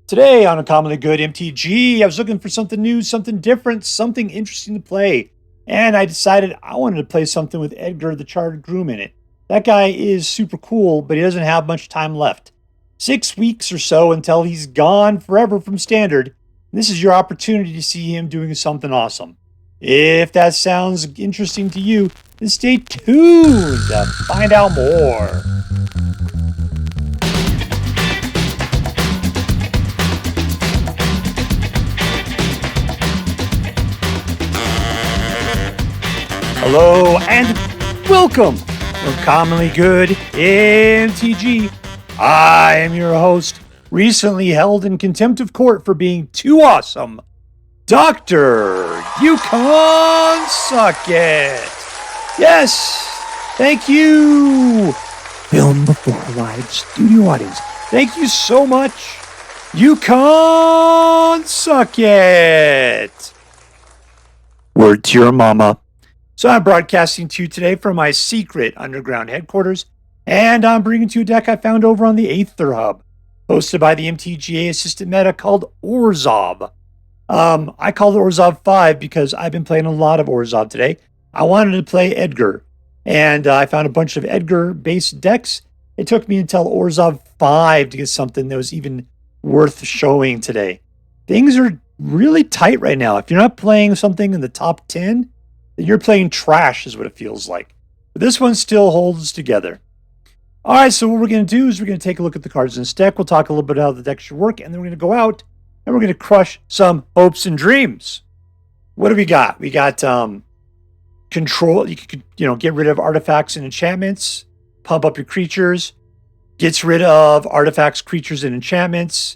Today on Uncommonly Good MTG, I was looking for something new, something different, something interesting to play. And I decided I wanted to play something with Edgar the Chartered Groom in it. That guy is super cool, but he doesn't have much time left. 6 weeks or so until he's gone forever from Standard. This is your opportunity to see him doing something awesome. If that sounds interesting to you, then stay tuned to find out more. Hello and welcome to Commonly Good MTG. I am your host, recently held in contempt of court for being too awesome, Dr. Yukon Suckett. Yes, thank you. Film before live studio audience. Thank you so much, Yukon Suckett. Word to your mama. So I'm broadcasting to you today from my secret underground headquarters, and I'm bringing to you a deck I found over on the Aether Hub, hosted by the MTGA-Assistant-Meta called ORZHOV. I call it ORZHOV 5 because I've been playing a lot of ORZHOV today. I wanted to play Edgar, and I found a bunch of Edgar-based decks. It took me until ORZHOV 5 to get something that was even worth showing today. Things are really tight right now. If you're not playing something in the top 10, you're playing trash is what it feels like. But this one still holds together. All right, so what we're going to do is we're going to take a look at the cards in this deck. We'll talk a little bit about how the deck should work, and then we're going to go out and we're going to crush some hopes and dreams. What do we got? We got control. You could get rid of artifacts and enchantments, pump up your creatures, gets rid of artifacts, creatures, and enchantments.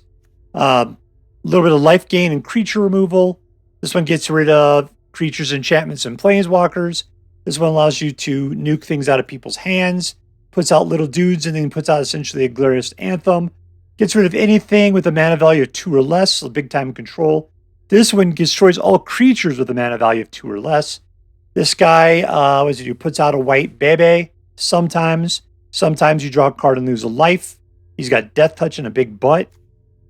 A little bit of life gain and creature removal. This one gets rid of creatures, enchantments, and planeswalkers. This one allows you to nuke things out of people's hands, puts out little dudes, and then puts out essentially a glorious anthem. Gets rid of anything with a mana value of 2 or less, so big time control. This one destroys all creatures with a mana value of 2 or less. This guy, what does he do? Puts out a white bebe sometimes. Sometimes you draw a card and lose a life. He's got Death Touch and a big butt.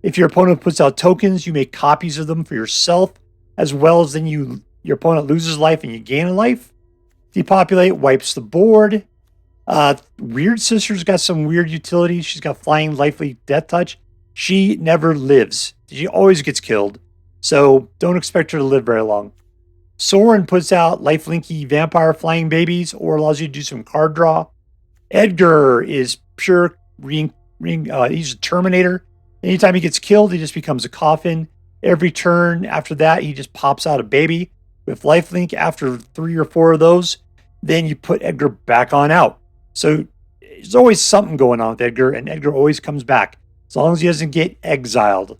If your opponent puts out tokens, you make copies of them for yourself, as well as then your opponent loses life and you gain a life. Depopulate wipes the board. Weird Sister's got some weird utility. She's got Flying, Lively, Death Touch. She never lives. She always gets killed. So don't expect her to live very long. Sorin puts out Lifelinky Vampire Flying Babies or allows you to do some card draw. Edgar is pure he's a Terminator. Anytime he gets killed, he just becomes a coffin. Every turn after that, he just pops out a baby. With lifelink, after 3 or 4 of those, then you put Edgar back on out. So there's always something going on with Edgar, and Edgar always comes back, as long as he doesn't get exiled.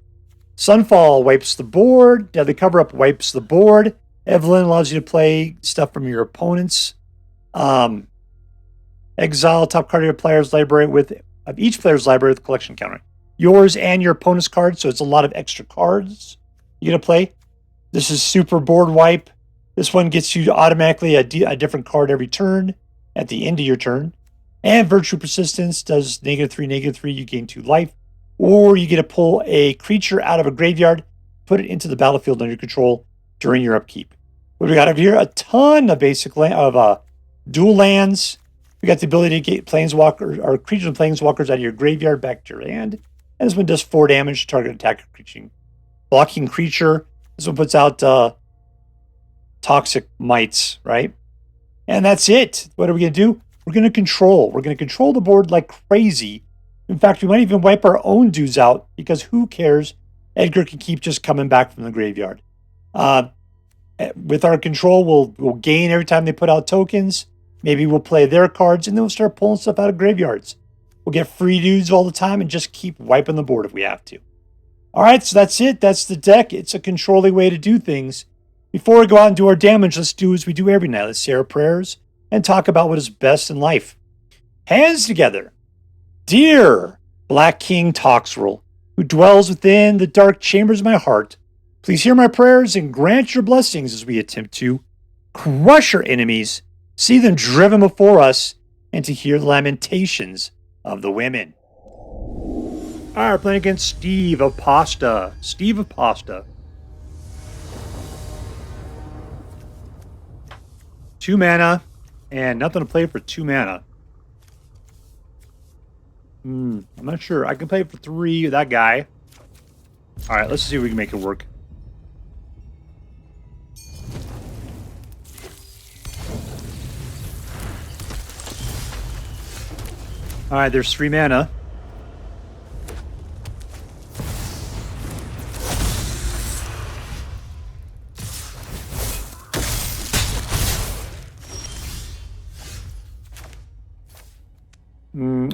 Sunfall wipes the board. Deadly Cover-Up wipes the board. Evelyn allows you to play stuff from your opponents. Exile top card of your player's library of each player's library with collection counter. Yours and your opponent's cards, so it's a lot of extra cards you're going to play. This is super board wipe. This one gets you automatically a different card every turn at the end of your turn. And Virtue Persistence does -3, you gain 2 life. Or you get to pull a creature out of a graveyard, put it into the battlefield under your control during your upkeep. What do we got over here? A ton of dual lands. We got the ability to get planeswalker or creatures and planeswalkers out of your graveyard back to your hand. And this one does 4 damage to target attacker creature. Blocking creature. This one puts out Toxic Mites, right? And that's it. What are we going to do? We're going to control. We're going to control the board like crazy. In fact, we might even wipe our own dudes out because who cares? Edgar can keep just coming back from the graveyard. With our control, we'll gain every time they put out tokens. Maybe we'll play their cards, and then we'll start pulling stuff out of graveyards. We'll get free dudes all the time and just keep wiping the board if we have to. All right, so that's it. That's the deck. It's a controlling way to do things. Before we go out and do our damage, let's do as we do every night. Let's say our prayers and talk about what is best in life. Hands together. Dear Black King Toxrill, who dwells within the dark chambers of my heart, please hear my prayers and grant your blessings as we attempt to crush our enemies, see them driven before us, and to hear the lamentations of the women. Alright, we're playing against SteveofPasta. SteveofPasta. 2 mana, and nothing to play for 2 mana. I'm not sure. I can play for 3 with that guy. Alright, let's see if we can make it work. Alright, there's 3 mana.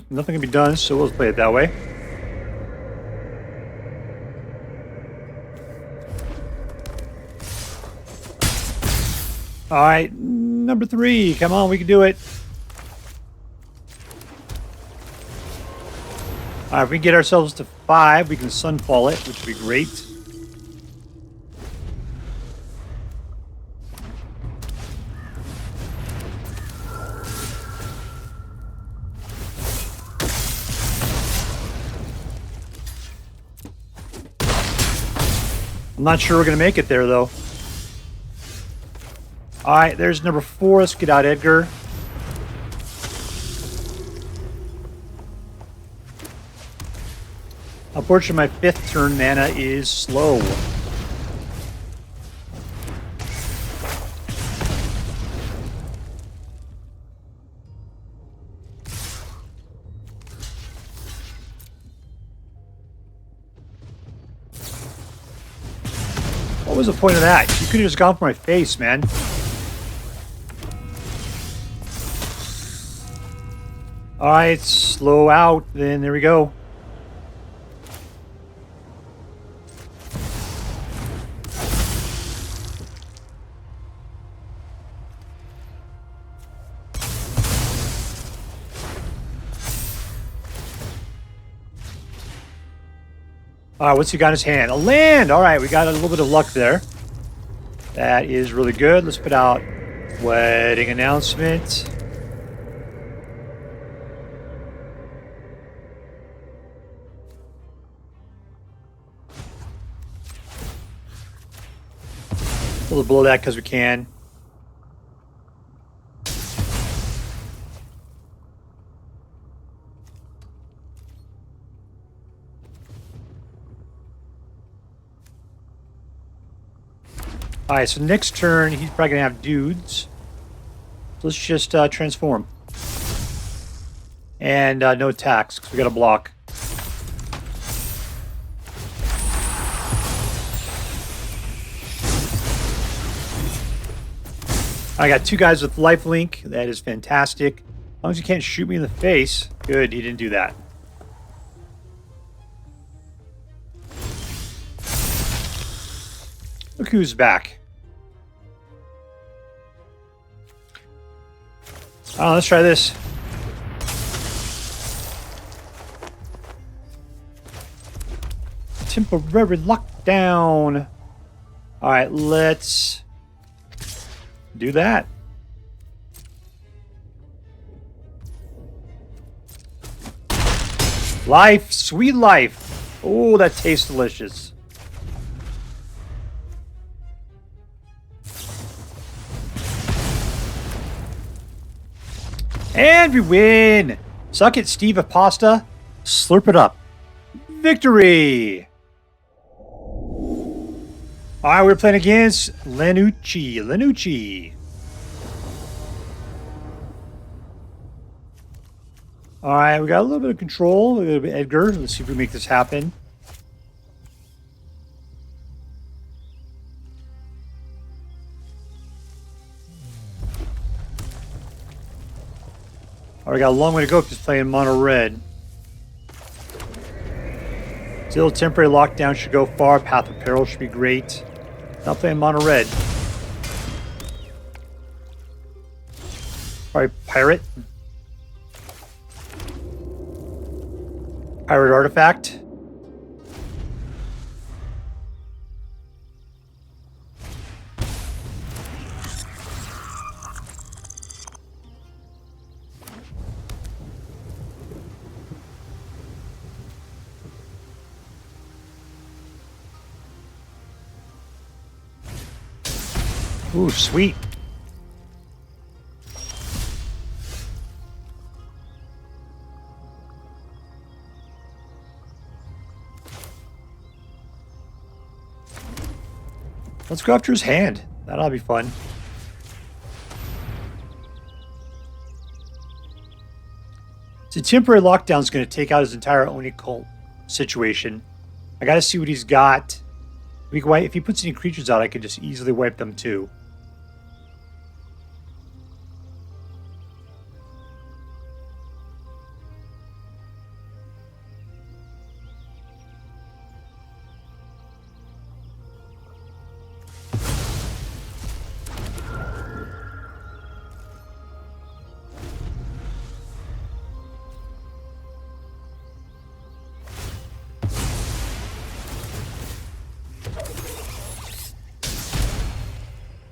Nothing can be done, so we'll play it that way. Alright, number 3. Come on, we can do it. Alright, if we can get ourselves to 5, we can Sunfall it, which would be great. I'm not sure we're going to make it there, though. Alright, there's number 4. Let's get out Edgar. Unfortunately, my 5th turn mana is slow. What was the point of that? You could have just gone for my face, man. Alright, slow out, then there we go. Alright, what's he got in his hand? A land! Alright, we got a little bit of luck there. That is really good. Let's put out wedding announcement. We'll blow that because we can. Alright, so next turn, he's probably going to have dudes. So let's just transform. And no attacks, because we got a block. I got 2 guys with lifelink. That is fantastic. As long as you can't shoot me in the face. Good, he didn't do that. Look who's back. Oh, let's try this. Temporary lockdown. Alright, let's do that. Life, sweet life. Oh, that tastes delicious. And we win! Suck it, SteveofPasta. Slurp it up. Victory! Alright, we're playing against Lenucci. Alright, we got a little bit of control. A little bit of Edgar. Let's see if we make this happen. Alright, got a long way to go because playing mono red. Still, temporary lockdown should go far. Path of Peril should be great. Not playing mono red. Probably pirate. Pirate artifact. Ooh, sweet. Let's go after his hand. That'll be fun. So temporary lockdown is going to take out his entire Oni cult situation. I got to see what he's got. If he puts any creatures out, I could just easily wipe them too.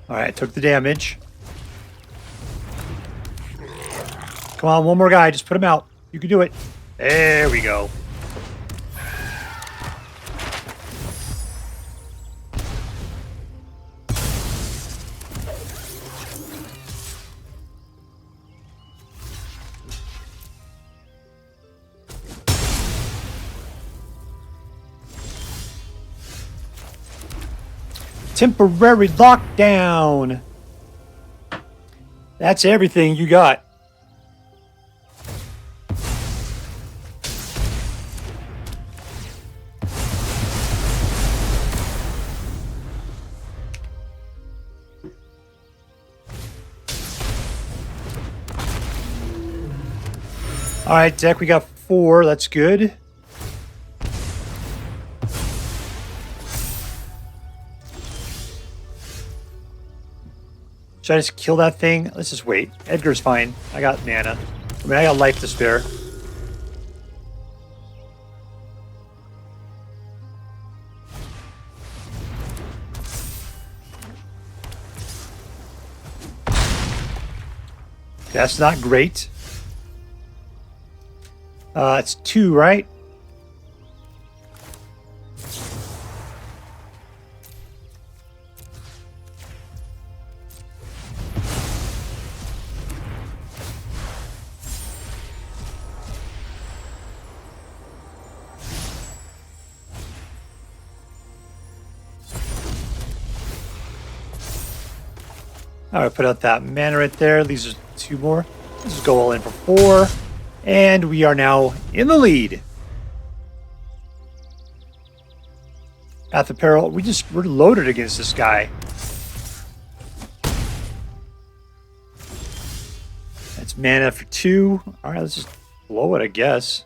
Alright, took the damage. Come on, one more guy. Just put him out. You can do it. There we go. Temporary lockdown. That's everything you got. All right, deck, we got 4. That's good. Should I just kill that thing? Let's just wait. Edgar's fine. I got mana. I mean, I got life to spare. That's not great. It's 2, right? All right, put out that mana right there. These are 2 more. Let's just go all in for 4. And we are now in the lead. Path of Peril. We're loaded against this guy. That's mana for 2. All right, let's just blow it, I guess.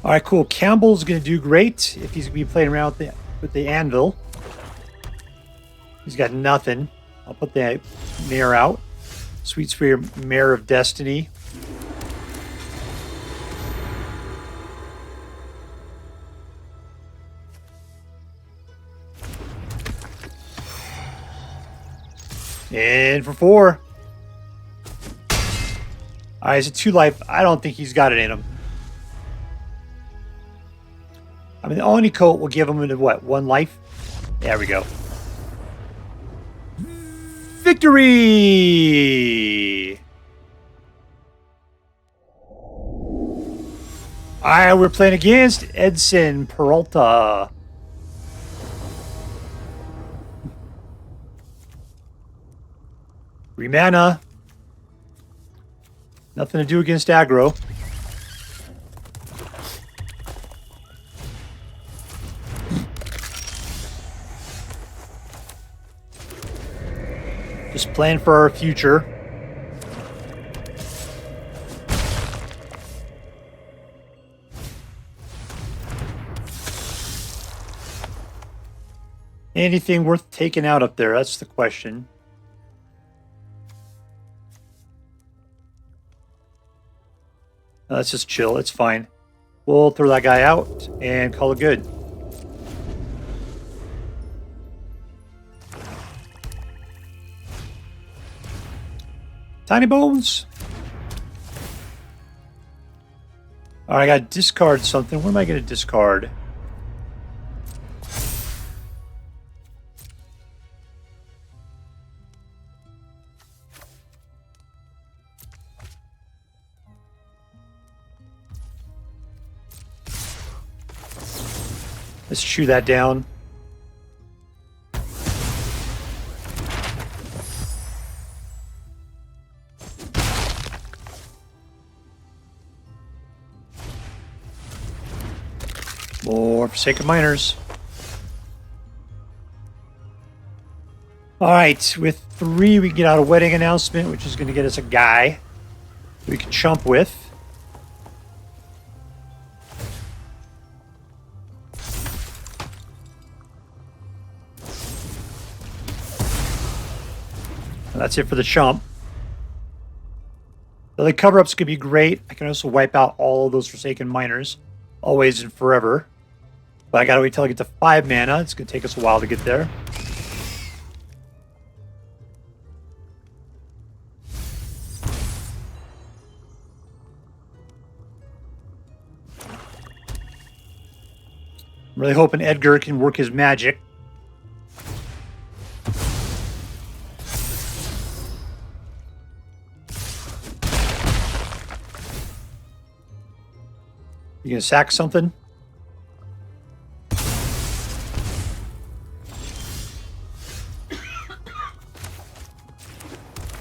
All right, cool. Campbell's going to do great if he's going to be playing around with the anvil. He's got nothing. I'll put the Mire out. Sweet Spear, Mare of Destiny. And for 4. All right, it's a 2 life. I don't think he's got it in him. I mean, the Oni coat will give him, what, 1 life? There we go. Victory! Alright, we're playing against Edson Peralta. Remana. Nothing to do against aggro. Just plan for our future. Anything worth taking out up there? That's the question. Let's just chill. It's fine. We'll throw that guy out and call it good. Tiny bones. All right, I got to discard something. What am I going to discard? Let's chew that down. More Forsaken Miners. Alright, with 3 we can get out a wedding announcement, which is going to get us a guy we can chump with. And that's it for the chump. The cover-ups could be great. I can also wipe out all of those Forsaken Miners. Always and forever. But I gotta wait till I get to 5 mana. It's gonna take us a while to get there. I'm really hoping Edgar can work his magic. You gonna sack something?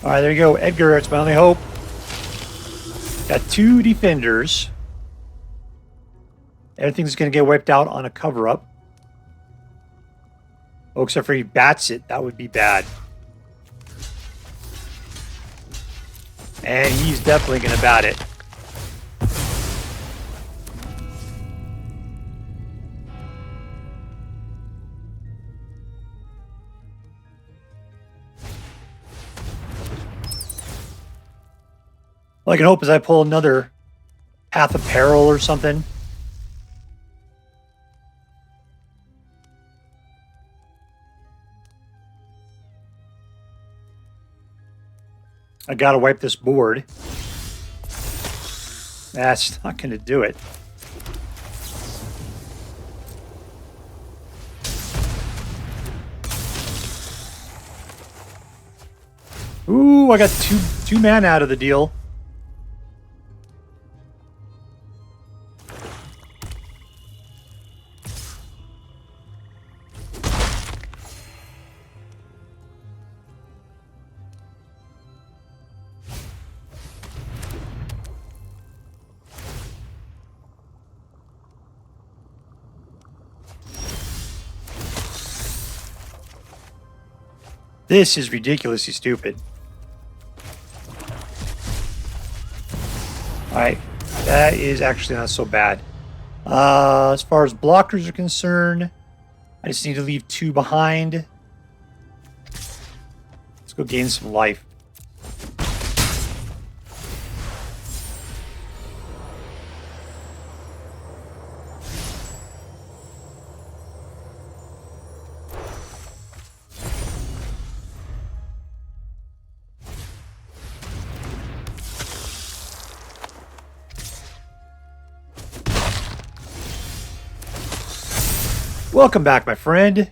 Alright, there you go. Edgar, it's my only hope. Got 2 defenders. Everything's gonna get wiped out on a cover-up. Oh, except for he bats it. That would be bad. And he's definitely gonna bat it. All I can hope is I pull another Path of Peril or something. I gotta wipe this board. That's not gonna do it. Ooh, I got two mana out of the deal. This is ridiculously stupid. Alright, that is actually not so bad. As far as blockers are concerned, I just need to leave 2 behind. Let's go gain some life. Welcome back, my friend.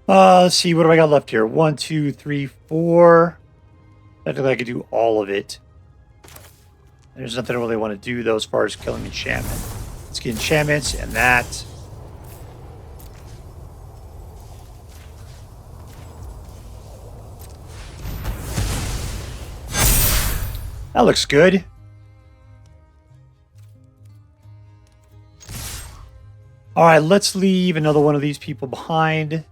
Let's see, what do I got left here? 1, 2, 3, 4. I think I could do all of it. There's nothing I really want to do, though, as far as killing enchantment. Let's get enchantments and that. That looks good. All right, let's leave another one of these people behind.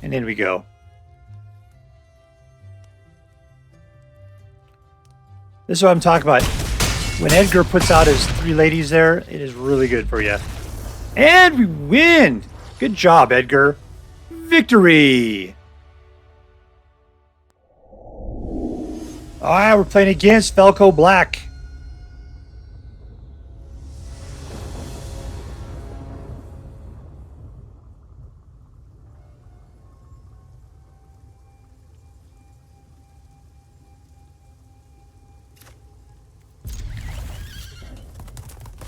And in we go. This is what I'm talking about. When Edgar puts out his 3 ladies there, it is really good for you. And we win! Good job, Edgar. Victory! Alright, we're playing against Velko Black.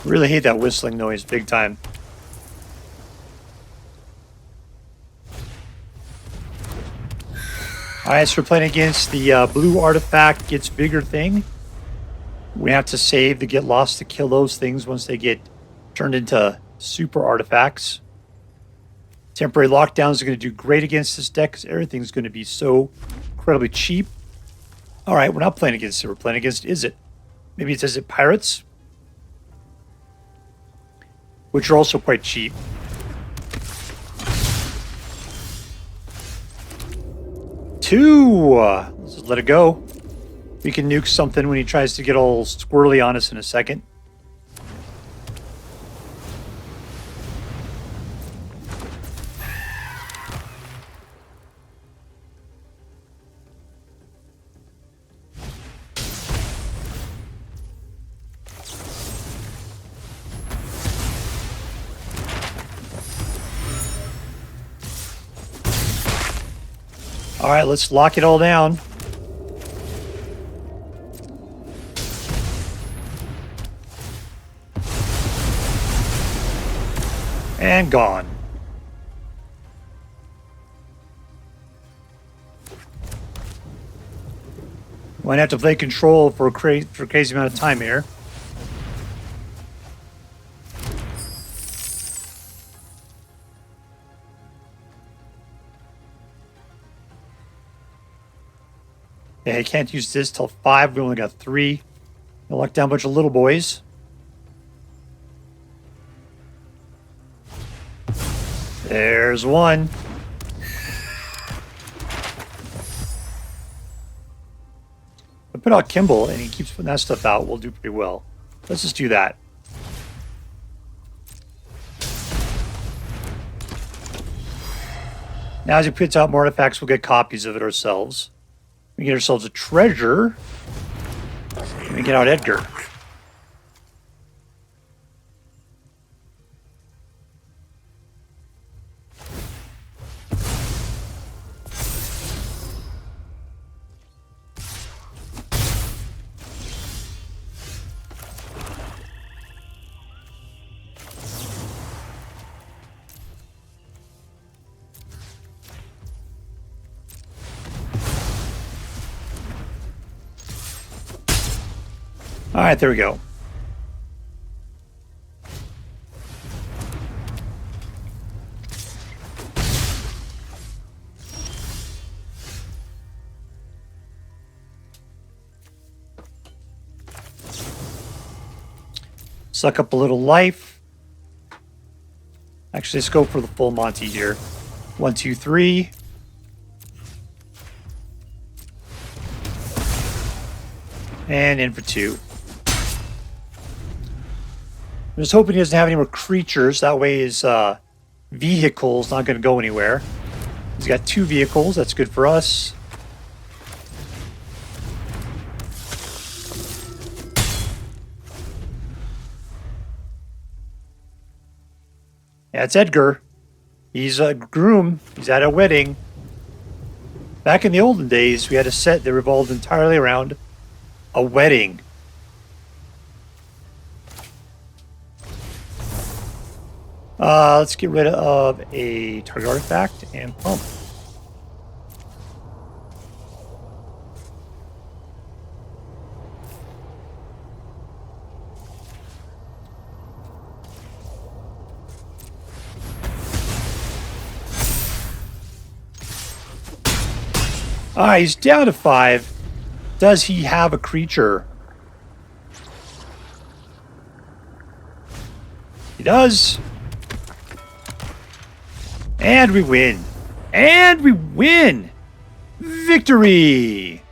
Really hate that whistling noise big time. Alright, so we're playing against the blue artifact gets bigger thing. We have to save to get lost to kill those things once they get turned into super artifacts. Temporary lockdowns are going to do great against this deck because everything's going to be so incredibly cheap. Alright, we're not playing against it. We're playing against Is It. Maybe it says it Pirates, which are also quite cheap. Two. Let's just let it go. We can nuke something when he tries to get all squirrely on us in a second. All right, let's lock it all down. And gone. Might have to play control for a crazy amount of time here. Yeah, I can't use this till 5. We only got 3. I'll lock down a bunch of little boys. There's one. I put out Kambal and he keeps putting that stuff out. We'll do pretty well. Let's just do that. Now as he puts out more artifacts, we'll get copies of it ourselves. We get ourselves a treasure. And we get out Edgar. All right, there we go. Suck up a little life. Actually, let's go for the full Monty here. 1, 2, 3. And in for 2. I'm just hoping he doesn't have any more creatures. That way his vehicle's not going to go anywhere. He's got 2 vehicles. That's good for us. Yeah, it's Edgar. He's a groom. He's at a wedding. Back in the olden days, we had a set that revolved entirely around a wedding. Let's get rid of a target artifact and pump. Alright, he's down to 5. Does he have a creature? He does. And we win. And we win. Victory.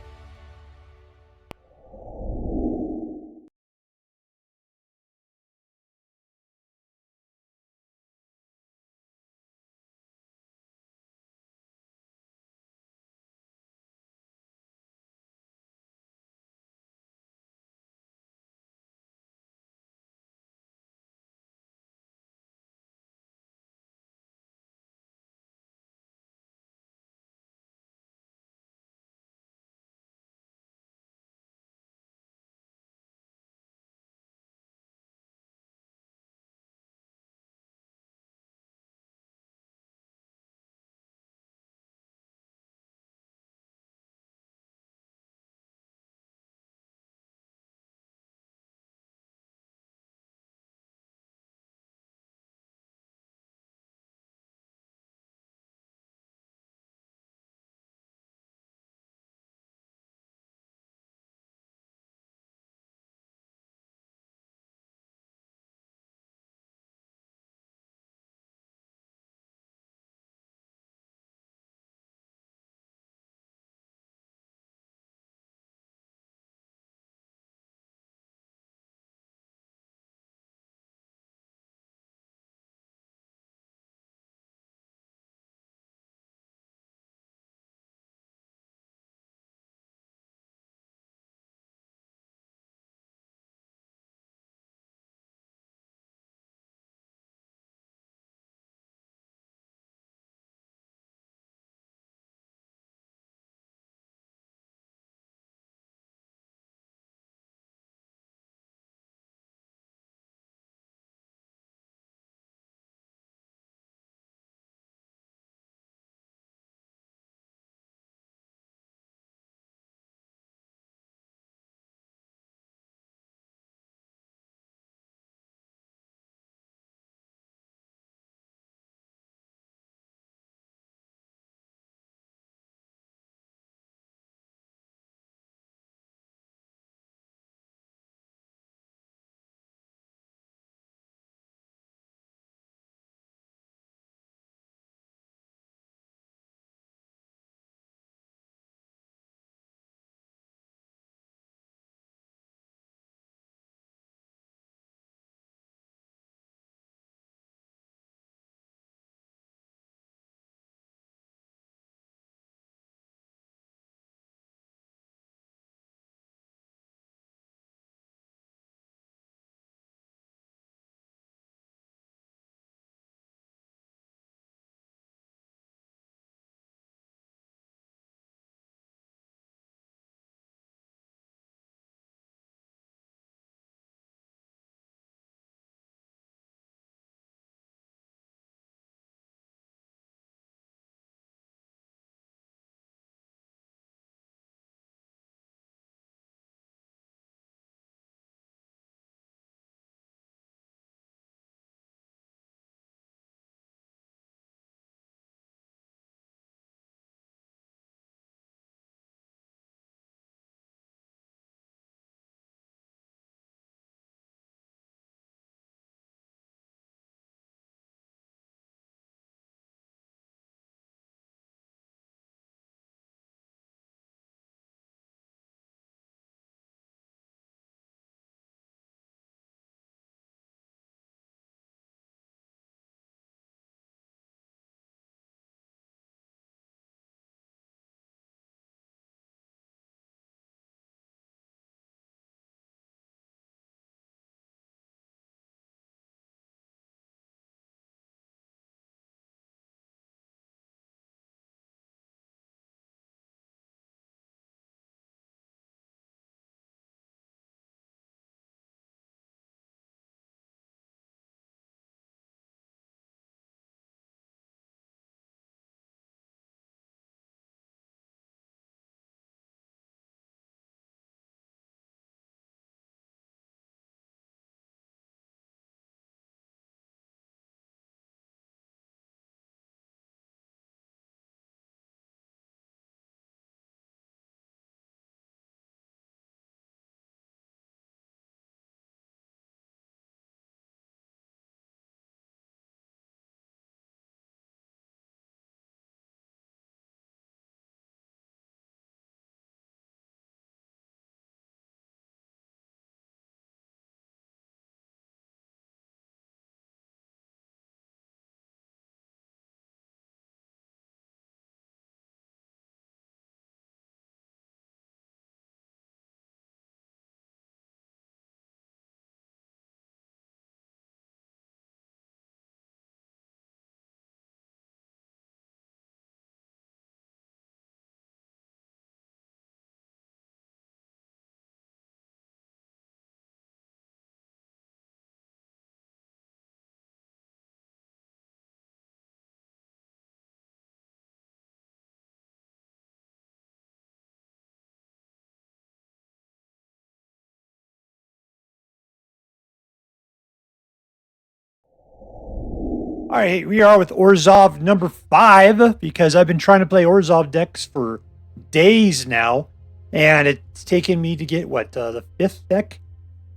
All right, we are with ORZHOV number 5 because I've been trying to play ORZHOV decks for days now, and it's taken me to get the 5th deck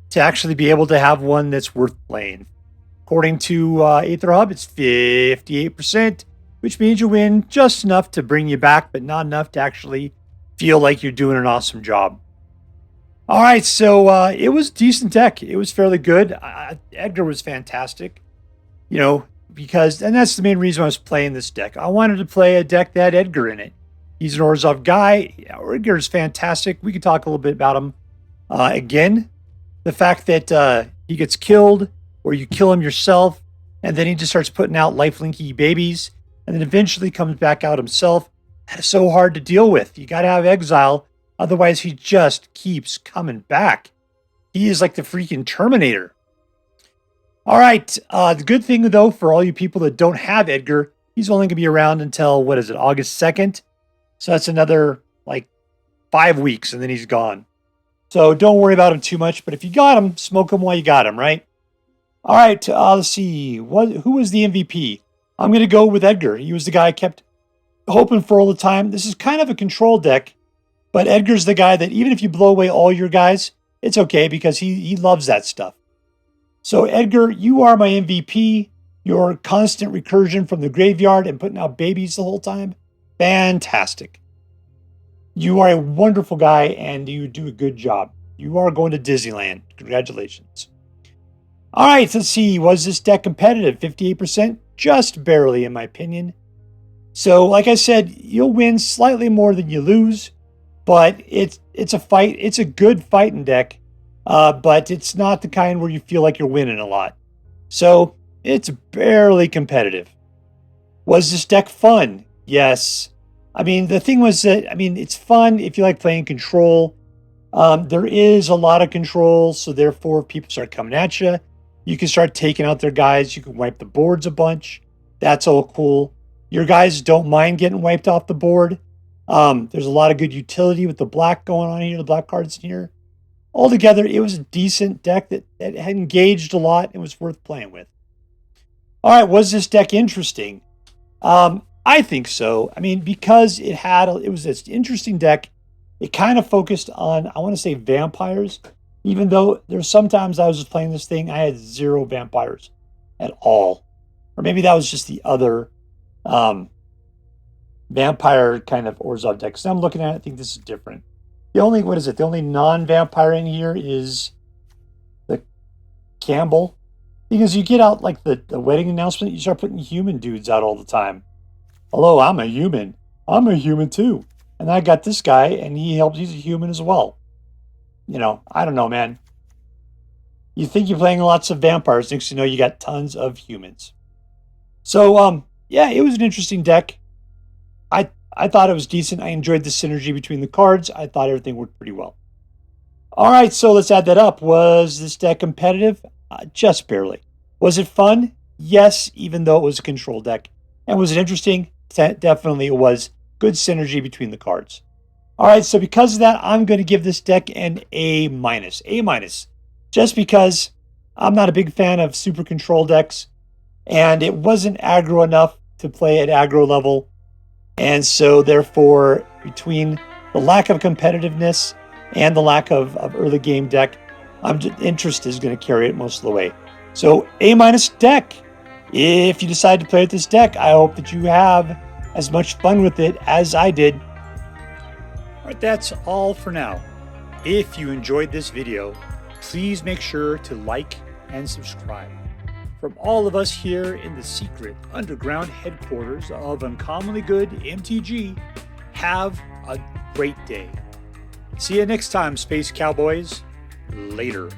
to actually be able to have one that's worth playing. According to ORZHOV, it's 58%, which means you win just enough to bring you back, but not enough to actually feel like you're doing an awesome job. All right, so it was a decent deck. It was fairly good. Edgar was fantastic, because that's the main reason I was playing this deck. I wanted to play a deck that had Edgar in it. He's an ORZHOV guy. Edgar's fantastic. We could talk a little bit about him. Again, the fact that he gets killed or you kill him yourself, and then he just starts putting out lifelinky babies, and then eventually comes back out himself. That's so hard to deal with. You got to have exile. Otherwise, he just keeps coming back. He is like the freaking Terminator. All right. The good thing, though, for all you people that don't have Edgar, he's only going to be around until, August 2nd? So that's another, 5 weeks, and then he's gone. So don't worry about him too much. But if you got him, smoke him while you got him, right? All right. Let's see. Who was the MVP? I'm going to go with Edgar. He was the guy I kept hoping for all the time. This is kind of a control deck. But Edgar's the guy that even if you blow away all your guys, it's okay because he loves that stuff. So Edgar, you are my MVP. Your constant recursion from the graveyard and putting out babies the whole time. Fantastic. You are a wonderful guy and you do a good job. You are going to Disneyland. Congratulations. All right, let's see. Was this deck competitive? 58%? Just barely, in my opinion. So, like I said, you'll win slightly more than you lose. But it's a fight. It's a good fighting deck, but it's not the kind where you feel like you're winning a lot. So it's barely competitive. Was this deck fun? Yes. The thing was that, it's fun if you like playing control. There is a lot of control, so therefore if people start coming at you, you can start taking out their guys. You can wipe the boards a bunch. That's all cool. Your guys don't mind getting wiped off the board. There's a lot of good utility with the black going on here, the black cards in here. Altogether, it was a decent deck that had engaged a lot and was worth playing with. All right, was this deck interesting? I think so. Because it was an interesting deck. It kind of focused on, I want to say, vampires. Even though there's sometimes I was just playing this thing, I had 0 vampires at all. Or maybe that was just the other vampire kind of ORZHOV deck. So I'm looking at it, I think this is different. The only non-vampire in here is the Kambal. Because you get out the wedding announcement, you start putting human dudes out all the time. Hello, I'm a human. I'm a human too. And I got this guy and he's a human as well. I don't know, man. You think you're playing lots of vampires, next you know you got tons of humans. So yeah, it was an interesting deck. I thought it was decent. I enjoyed the synergy between the cards. I thought everything worked pretty well. All right, so let's add that up. Was this deck competitive? Just barely. Was it fun? Yes, even though it was a control deck. And was it interesting? Definitely it was. Good synergy between the cards. All right, so because of that, I'm going to give this deck an A-. A-. Just because I'm not a big fan of super control decks. And it wasn't aggro enough to play at aggro level. And so, therefore, between the lack of competitiveness and the lack of early game deck, interest is going to carry it most of the way. So, A- deck. If you decide to play with this deck, I hope that you have as much fun with it as I did. All right, that's all for now. If you enjoyed this video, please make sure to like and subscribe. From all of us here in the secret underground headquarters of Uncommonly Good MTG, have a great day. See you next time, Space Cowboys. Later.